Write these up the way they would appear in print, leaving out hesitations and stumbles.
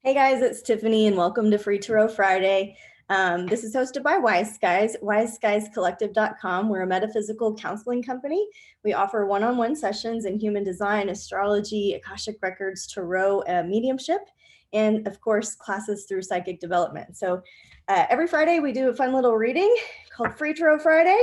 Hey guys, it's Tiffany and welcome to Free Tarot Friday. This is hosted by Wise Skies, wiseskiescollective.com. We're a metaphysical counseling company. We offer one-on-one sessions in human design, astrology, Akashic Records, tarot, mediumship, and of course, classes through psychic development. So every Friday we do a fun little reading called Free Tarot Friday.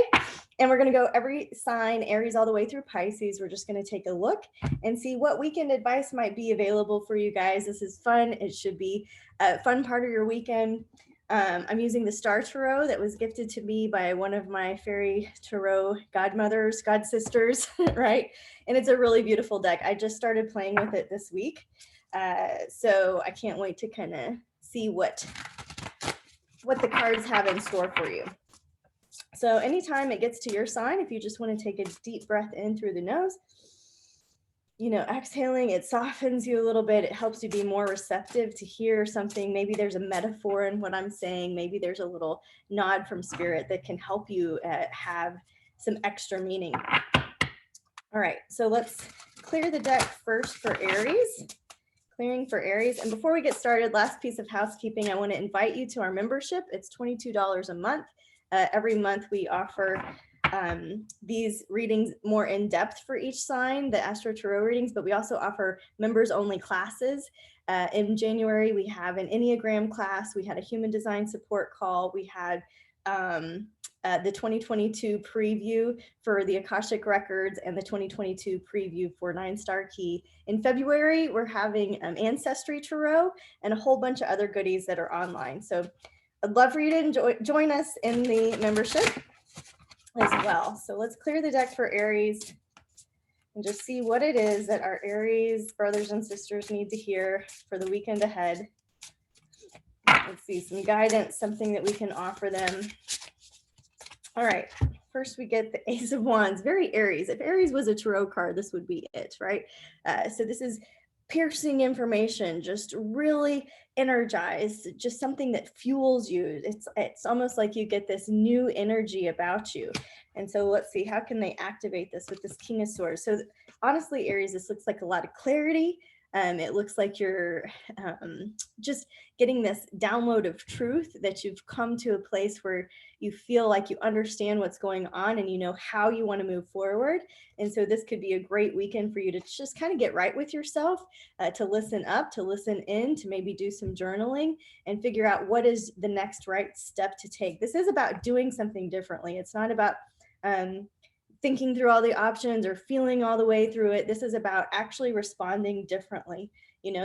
And we're going to go every sign, Aries all the way through Pisces. We're just going to take a look and see what weekend advice might be available for you guys. This is fun. It should be a fun part of your weekend. I'm using the Star Tarot that was gifted to me by one of my fairy tarot godmothers, god sisters, right? And it's a really beautiful deck. I just started playing with it this week. So I can't wait to kind of see what the cards have in store for you. So anytime it gets to your sign, if you just want to take a deep breath in through the nose, exhaling, it softens you a little bit. It helps you be more receptive to hear something. Maybe there's a metaphor in what I'm saying. Maybe there's a little nod from spirit that can help you have some extra meaning. All right, so let's clear the deck first for Aries. Clearing for Aries. And before we get started, last piece of housekeeping, I want to invite you to our membership. It's $22 a month. Every month we offer these readings more in depth for each sign, the AstroTarot readings, but we also offer members only classes. In January, we have an Enneagram class. We had a human design support call. We had the 2022 preview for the Akashic Records and the 2022 preview for 9-Star Key. In February, we're having Ancestry Tarot and a whole bunch of other goodies that are online. So I'd love for you to join us in the membership as well. So let's clear the deck for Aries and just see what it is that our Aries brothers and sisters need to hear for the weekend ahead. Let's see, some guidance, something that we can offer them. All right, first we get the Ace of Wands, very Aries. If Aries was a tarot card, this would be it, right? So this is piercing information, just really energized, just something that fuels you. It's almost like you get this new energy about you. And so let's see, how can they activate this with this King of Swords? So honestly, Aries, this looks like a lot of clarity. It looks like you're just getting this download of truth, that you've come to a place where you feel like you understand what's going on and you know how you want to move forward. And so this could be a great weekend for you to just kind of get right with yourself, to listen up, to listen in, to maybe do some journaling and figure out what is the next right step to take. This is about doing something differently. It's not about thinking through all the options or feeling all the way through it. This is about actually responding differently.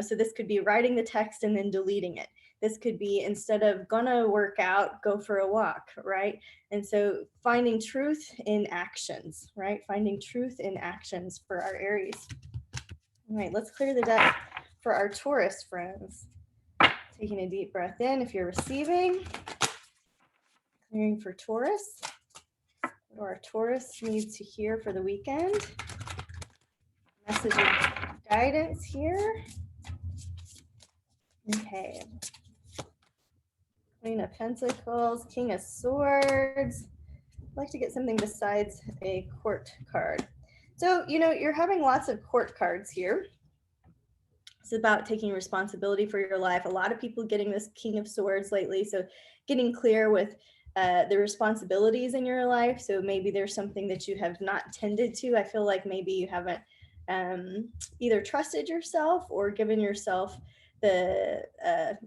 So this could be writing the text and then deleting it. This could be, instead of gonna work out, go for a walk, right? And so finding truth in actions, right? Finding truth in actions for our Aries. All right, let's clear the deck for our Taurus friends. Taking a deep breath in if you're receiving. Clearing for Taurus. What do our Taurus needs to hear for the weekend? Message of guidance here. Okay. Queen of Pentacles, King of Swords. I'd like to get something besides a court card. So, you're having lots of court cards here. It's about taking responsibility for your life. A lot of people getting this King of Swords lately. So getting clear with the responsibilities in your life. So maybe there's something that you have not tended to. I feel like maybe you haven't either trusted yourself or given yourself the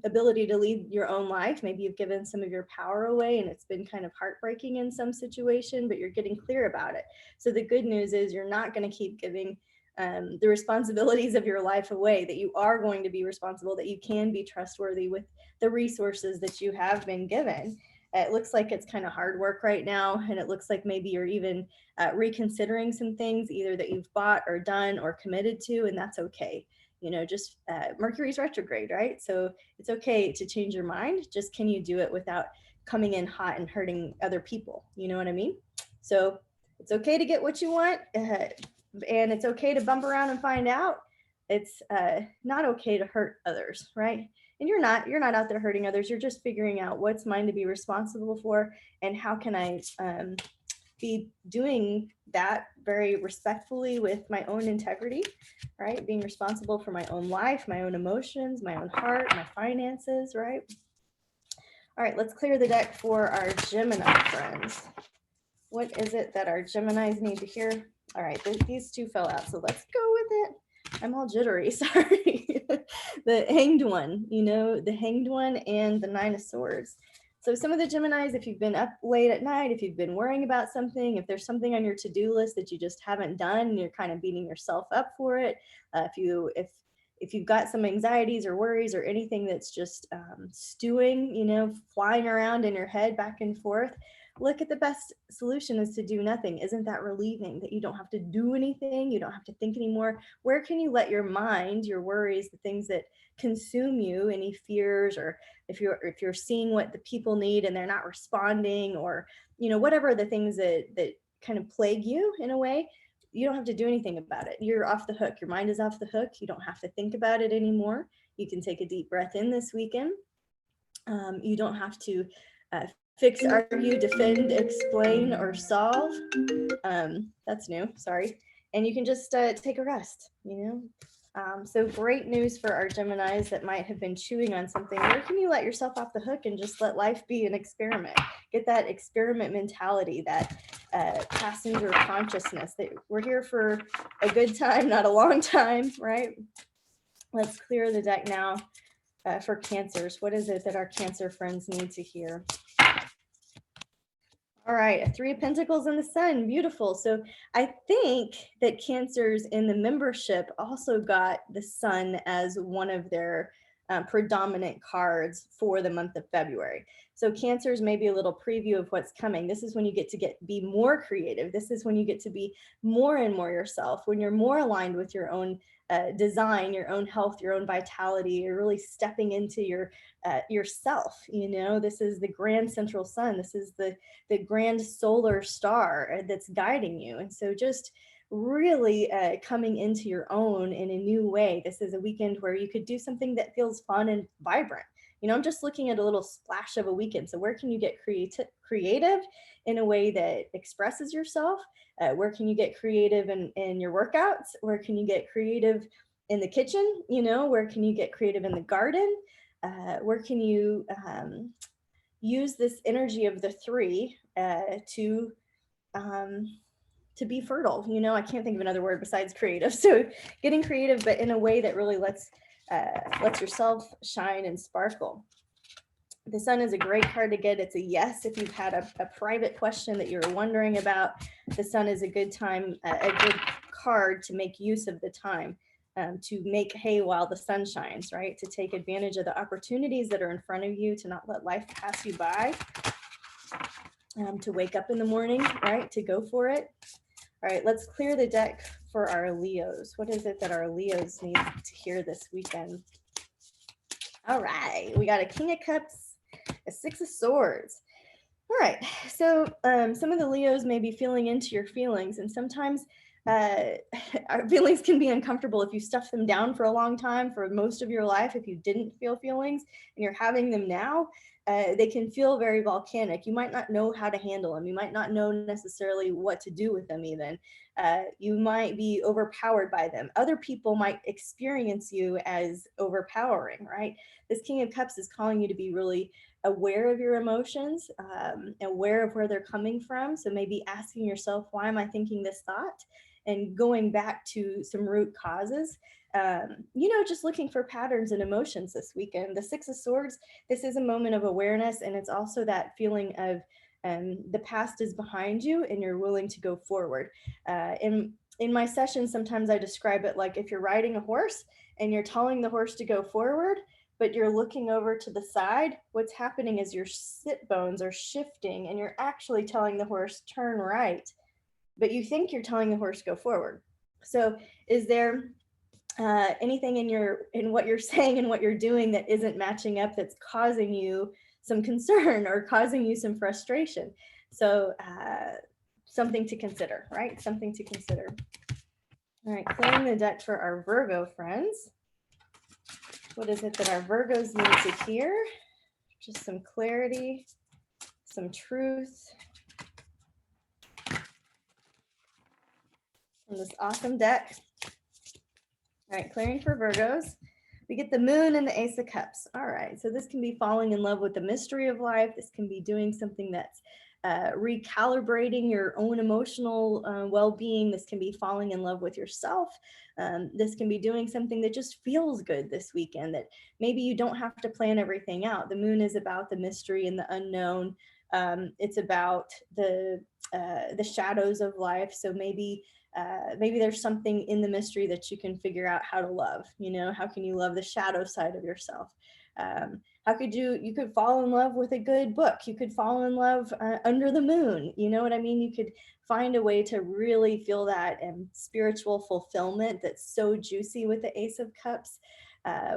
ability to lead your own life. Maybe you've given some of your power away and it's been kind of heartbreaking in some situation, but you're getting clear about it. So the good news is you're not going to keep giving the responsibilities of your life away, that you are going to be responsible, that you can be trustworthy with the resources that you have been given. It looks like it's kind of hard work right now, and it looks like maybe you're even reconsidering some things, either that you've bought or done or committed to, and that's okay. Just Mercury's retrograde, right? So it's okay to change your mind. Just can you do it without coming in hot and hurting other people? You know what I mean? So it's okay to get what you want, and it's okay to bump around and find out. It's not okay to hurt others, right? And you're not out there hurting others. You're just figuring out what's mine to be responsible for, and how can I be doing that very respectfully with my own integrity, right? Being responsible for my own life, my own emotions, my own heart, my finances, right? All right, let's clear the deck for our Gemini friends. What is it that our Geminis need to hear? All right, these two fell out, so let's go with it. I'm all jittery, sorry. The Hanged One, you know, the Hanged One and the Nine of Swords. So some of the Geminis, if you've been up late at night, if you've been worrying about something, if there's something on your to-do list that you just haven't done and you're kind of beating yourself up for it, if you've got some anxieties or worries or anything that's just stewing, you know, flying around in your head back and forth, look at the best solution is to do nothing. Isn't that relieving that you don't have to do anything? You don't have to think anymore. Where can you let your mind, your worries, the things that consume you, any fears, or if you're seeing what the people need and they're not responding, or, you know, whatever the things that kind of plague you in a way, you don't have to do anything about it. You're off the hook. Your mind is off the hook. You don't have to think about it anymore. You can take a deep breath in this weekend. You don't have to fix, argue, defend, explain, or solve. That's new, sorry. And you can just take a rest, you know? So great news for our Geminis that might have been chewing on something. Where can you let yourself off the hook and just let life be an experiment? Get that experiment mentality, that passenger consciousness, that we're here for a good time, not a long time, right? Let's clear the deck now for Cancers. What is it that our Cancer friends need to hear? All right, a Three of Pentacles and the Sun, beautiful. So I think that Cancers in the membership also got the Sun as one of their predominant cards for the month of February. So Cancers may be a little preview of what's coming. This is when you get to be more creative. This is when you get to be more and more yourself, when you're more aligned with your own design, your own health, your own vitality. You're really stepping into yourself. You know, this is the grand central sun. This is the grand solar star that's guiding you. And so just really coming into your own in a new way. This is a weekend where you could do something that feels fun and vibrant. You know, I'm just looking at a little splash of a weekend. So where can you get creative in a way that expresses yourself? Where can you get creative in your workouts? Where can you get creative in the kitchen? You know, where can you get creative in the garden? Where can you use this energy of the three to be fertile? You know, I can't think of another word besides creative. So getting creative, but in a way that really lets yourself shine and sparkle. The Sun is a great card to get. It's a yes if you've had a private question that you're wondering about. The Sun is a good time, a good card to make use of the time, to make hay while the sun shines, right? To take advantage of the opportunities that are in front of you, to not let life pass you by, to wake up in the morning, right? To go for it. All right, let's clear the deck for our Leos. What is it that our Leos need to hear this weekend? All right, we got a King of Cups, a Six of Swords. All right, so some of the Leos may be feeling into your feelings, and sometimes our feelings can be uncomfortable if you stuff them down for a long time, for most of your life. If you didn't feel feelings and you're having them now, they can feel very volcanic. You might not know how to handle them. You might not know necessarily what to do with them even. You might be overpowered by them. Other people might experience you as overpowering, right? This King of Cups is calling you to be really aware of your emotions, aware of where they're coming from. So maybe asking yourself, why am I thinking this thought? And going back to some root causes. You know, just looking for patterns and emotions this weekend. The Six of Swords, this is a moment of awareness, and it's also that feeling of the past is behind you and you're willing to go forward. In my sessions, sometimes I describe it like if you're riding a horse and you're telling the horse to go forward, but you're looking over to the side, what's happening is your sit bones are shifting and you're actually telling the horse turn right, but you think you're telling the horse go forward. So is there anything in what you're saying and what you're doing that isn't matching up, that's causing you some concern or causing you some frustration? So something to consider, right? Something to consider. All right, clearing the deck for our Virgo friends. What is it that our Virgos need to hear? Just some clarity, some truth. from this awesome deck. All right, clearing for Virgos. We get the Moon and the Ace of Cups. All right, so this can be falling in love with the mystery of life. This can be doing something that's recalibrating your own emotional well-being. This can be falling in love with yourself. This can be doing something that just feels good this weekend, that maybe you don't have to plan everything out. The Moon is about the mystery and the unknown. It's about the shadows of life. So maybe there's something in the mystery that you can figure out how to love. You know, how can you love the shadow side of yourself? How could you could fall in love with a good book. You could fall in love under the moon. You know what I mean? You could find a way to really feel that spiritual fulfillment that's so juicy with the Ace of Cups.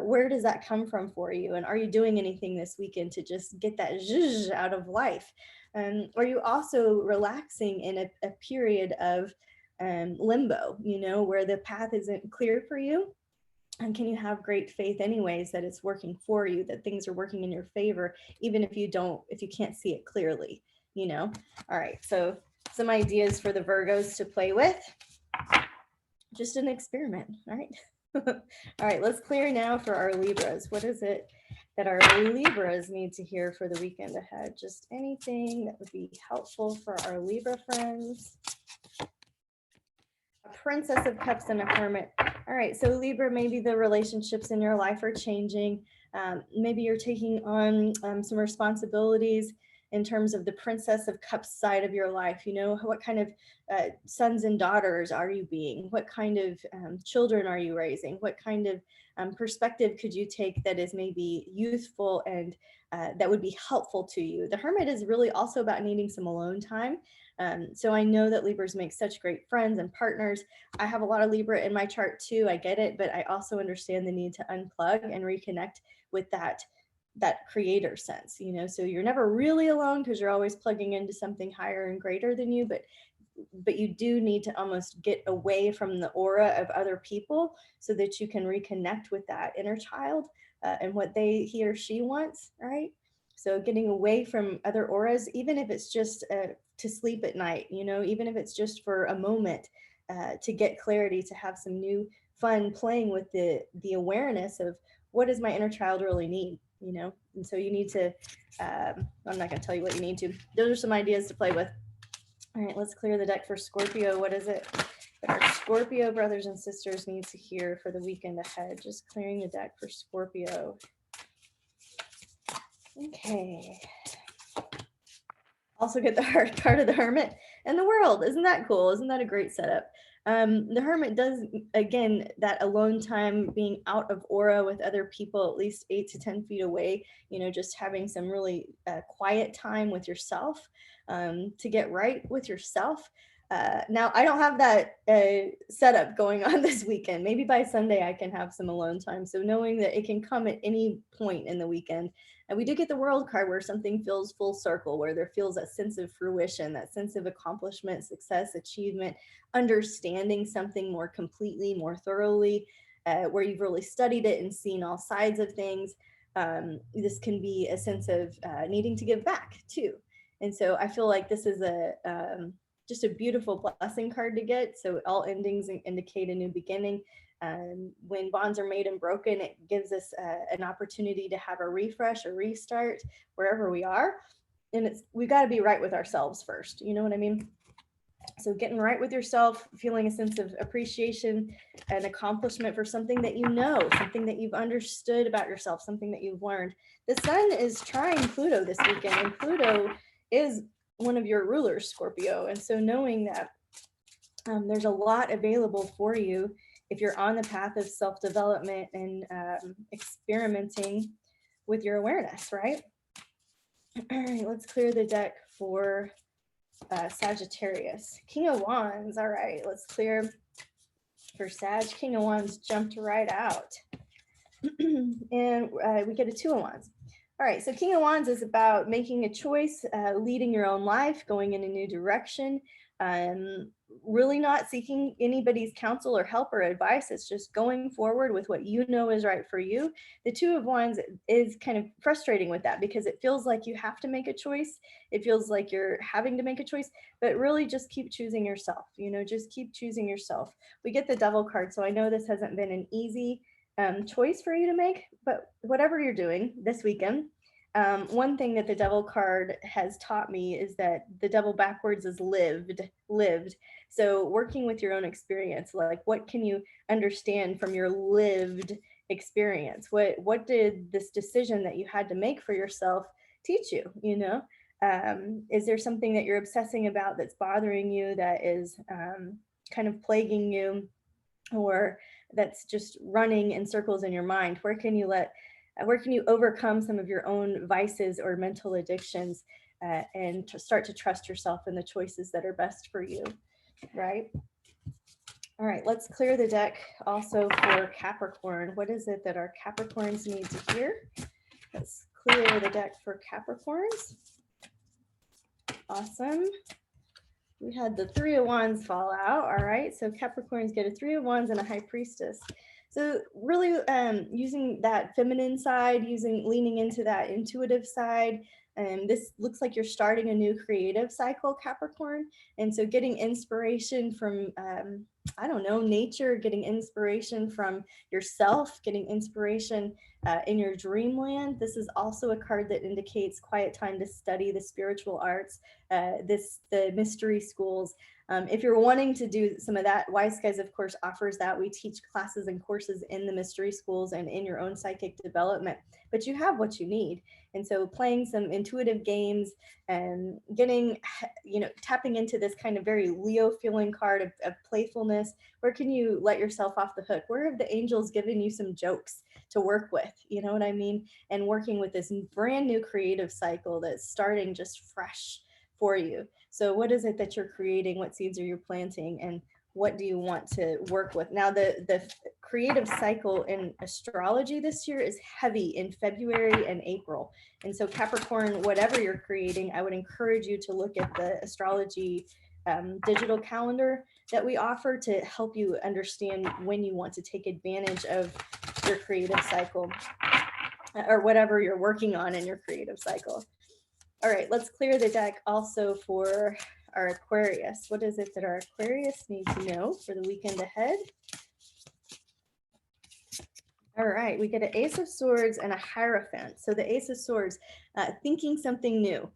Where does that come from for you? And are you doing anything this weekend to just get that zhuzh out of life? Are you also relaxing in a period of limbo, you know, where the path isn't clear for you? And can you have great faith anyways that it's working for you, that things are working in your favor, even if you can't see it clearly, you know? All right, so some ideas for the Virgos to play with. Just an experiment, all right? All right, let's clear now for our Libras. What is it that our Libras need to hear for the weekend ahead? Just anything that would be helpful for our Libra friends. A Princess of Cups and a Hermit. All right, so Libra, maybe the relationships in your life are changing. Maybe you're taking on some responsibilities in terms of the Princess of Cups side of your life. You know, what kind of sons and daughters are you being? What kind of children are you raising? What kind of perspective could you take that is maybe youthful and that would be helpful to you? The Hermit is really also about needing some alone time. So I know that Libras make such great friends and partners. I have a lot of Libra in my chart too. I get it, but I also understand the need to unplug and reconnect with that creator sense, you know. So you're never really alone because you're always plugging into something higher and greater than you, but you do need to almost get away from the aura of other people so that you can reconnect with that inner child and what he or she wants, right? So getting away from other auras, even if it's just to sleep at night, you know, even if it's just for a moment to get clarity, to have some new fun playing with the awareness of what does my inner child really need, you know? And so you need to, I'm not going to tell you what you need to. Those are some ideas to play with. All right, let's clear the deck for Scorpio. What is it that our Scorpio brothers and sisters need to hear for the weekend ahead? Just clearing the deck for Scorpio. Okay. Also get the heart card of the Hermit and the World. Isn't that cool? Isn't that a great setup? The Hermit does, again, that alone time, being out of aura with other people, at least 8 to 10 feet away, you know, just having some really quiet time with yourself to get right with yourself. Now, I don't have that setup going on this weekend. Maybe by Sunday I can have some alone time. So knowing that it can come at any point in the weekend. And we do get the World card where something feels full circle, where there feels that sense of fruition, that sense of accomplishment, success, achievement, understanding something more completely, more thoroughly, where you've really studied it and seen all sides of things. This can be a sense of needing to give back too. And so I feel like this is just a beautiful blessing card to get. So all endings indicate a new beginning. When bonds are made and broken, it gives us an opportunity to have a refresh, a restart wherever we are. And we got to be right with ourselves first. You know what I mean? So getting right with yourself, feeling a sense of appreciation and accomplishment for something that you know, something that you've understood about yourself, something that you've learned. The sun is trying Pluto this weekend, and Pluto is one of your rulers, Scorpio. And so knowing that there's a lot available for you if you're on the path of self-development and experimenting with your awareness, right? All right, let's clear the deck for Sagittarius. King of Wands. All right, let's clear for Sag. King of Wands jumped right out. And we get a Two of Wands. All right, so King of Wands is about making a choice, leading your own life, going in a new direction, really not seeking anybody's counsel or help or advice. It's just going forward with what you know is right for you. The Two of Wands is kind of frustrating with that because it feels like you have to make a choice. It feels like you're having to make a choice, but really just keep choosing yourself, you know, just keep choosing yourself. We get the Devil card, so I know this hasn't been an easy choice for you to make, but whatever you're doing this weekend, one thing that the Devil card has taught me is that the Devil backwards is lived. So working with your own experience, like what can you understand from your lived experience? What did this decision that you had to make for yourself teach you, you know? Is there something that you're obsessing about that's bothering you, that is kind of plaguing you, or that's just running in circles in your mind? Where can you overcome some of your own vices or mental addictions, and to start to trust yourself in the choices that are best for you, right? All right, let's clear the deck also for Capricorn. What is it that our Capricorns need to hear? Let's clear the deck for Capricorns. Awesome. We had the Three of Wands fall out. All right, so Capricorns get a Three of Wands and a High Priestess. So really using that feminine side, leaning into that intuitive side. And this looks like you're starting a new creative cycle, Capricorn. And so getting inspiration from, I don't know, nature, getting inspiration from yourself, getting inspiration in your dreamland. This is also a card that indicates quiet time to study the spiritual arts, the mystery schools. If you're wanting to do some of that, Wise Skies, of course, offers that. We teach classes and courses in the mystery schools and in your own psychic development, but you have what you need. And so playing some intuitive games and getting, you know, tapping into this kind of very Leo feeling card of playfulness. Where can you let yourself off the hook? Where have the angels given you some jokes to work with? You know what I mean? And working with this brand new creative cycle that's starting just fresh for you. So what is it that you're creating? What seeds are you planting? And what do you want to work with? Now, the creative cycle in astrology this year is heavy in February and April. And so Capricorn, whatever you're creating, I would encourage you to look at the astrology digital calendar that we offer to help you understand when you want to take advantage of your creative cycle, or whatever you're working on in your creative cycle. All right, let's clear the deck also for our Aquarius. What is it that our Aquarius needs to know for the weekend ahead? All right, we get an Ace of Swords and a Hierophant. So the Ace of Swords, thinking something new.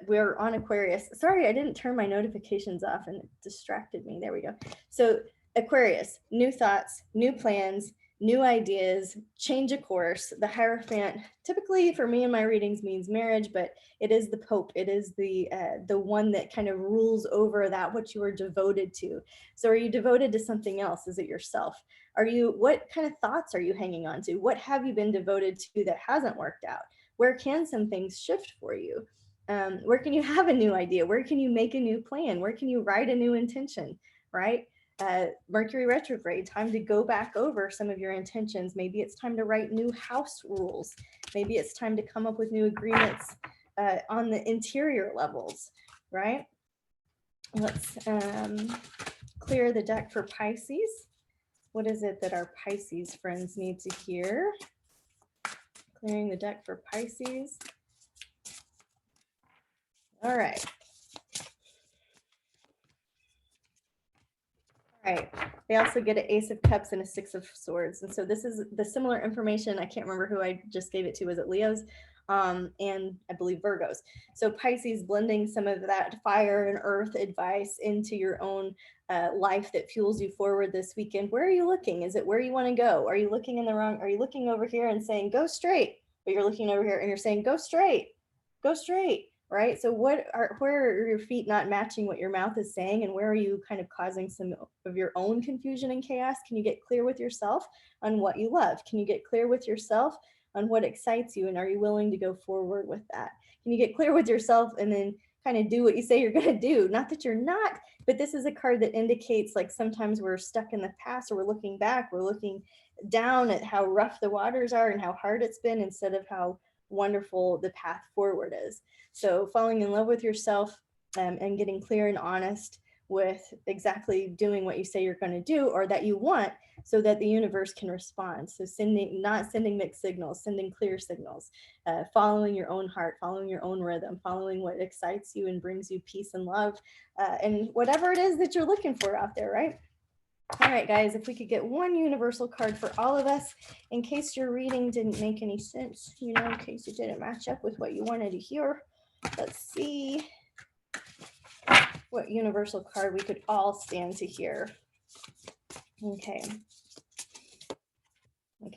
We're on Aquarius. Sorry, I didn't turn my notifications off and it distracted me. There we go. So Aquarius, new thoughts, new plans, new ideas, change of course. The Hierophant, typically for me in my readings, means marriage, but it is the Pope. It is the one that kind of rules over that what you are devoted to. So are you devoted to something else? Is it yourself? What kind of thoughts are you hanging on to? What have you been devoted to that hasn't worked out? Where can some things shift for you? Where can you have a new idea? Where can you make a new plan? Where can you write a new intention, right? Mercury retrograde, time to go back over some of your intentions. Maybe it's time to write new house rules. Maybe it's time to come up with new agreements on the interior levels, right? Let's clear the deck for Pisces. What is it that our Pisces friends need to hear? Clearing the deck for Pisces. All right. All right. They also get an Ace of Cups and a Six of Swords. And so this is the similar information. I can't remember who I just gave it to. Was it Leo's? And I believe Virgos. So Pisces, blending some of that fire and earth advice into your own life that fuels you forward this weekend. Where are you looking? Is it where you want to go? Are you looking in the wrong? Are you looking over here and saying, go straight? But you're looking over here and you're saying, go straight, right? So where are your feet not matching what your mouth is saying? And where are you kind of causing some of your own confusion and chaos? Can you get clear with yourself on what you love? Can you get clear with yourself on what excites you? And are you willing to go forward with that? Can you get clear with yourself and then kind of do what you say you're going to do? Not that you're not, but this is a card that indicates like sometimes we're stuck in the past, or we're looking back, we're looking down at how rough the waters are and how hard it's been, instead of how wonderful the path forward is. So falling in love with yourself and getting clear and honest with exactly doing what you say you're going to do or that you want, so that the universe can respond. So not sending mixed signals, sending clear signals, following your own heart, following your own rhythm, following what excites you and brings you peace and love, and whatever it is that you're looking for out there, right? All right, guys, if we could get one universal card for all of us, in case your reading didn't make any sense, in case it didn't match up with what you wanted to hear. Let's see what universal card we could all stand to hear. Okay,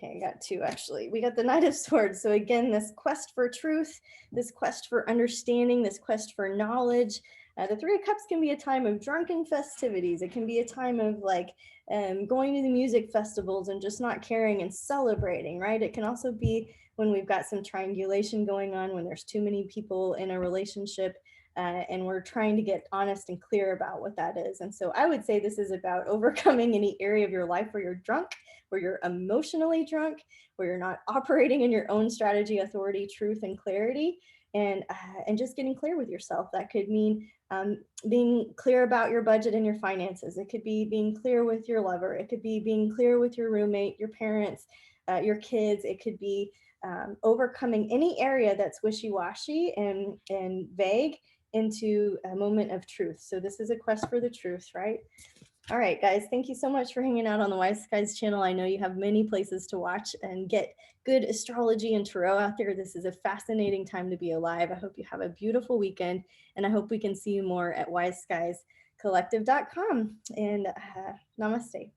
I got two actually. We got the Knight of Swords. So again, this quest for truth, this quest for understanding, this quest for knowledge. The Three of Cups can be a time of drunken festivities. It can be a time of like going to the music festivals and just not caring and celebrating, right? It can also be when we've got some triangulation going on, when there's too many people in a relationship, and we're trying to get honest and clear about what that is. And so I would say this is about overcoming any area of your life where you're drunk, where you're emotionally drunk, where you're not operating in your own strategy, authority, truth, and clarity, and just getting clear with yourself. That could mean being clear about your budget and your finances. It could be being clear with your lover. It could be being clear with your roommate, your parents, your kids. It could be overcoming any area that's wishy-washy and vague into a moment of truth. So this is a quest for the truth, right? All right, guys, thank you so much for hanging out on the Wise Skies channel. I know you have many places to watch and get good astrology and tarot out there. This is a fascinating time to be alive. I hope you have a beautiful weekend, and I hope we can see you more at wiseskiescollective.com. And namaste.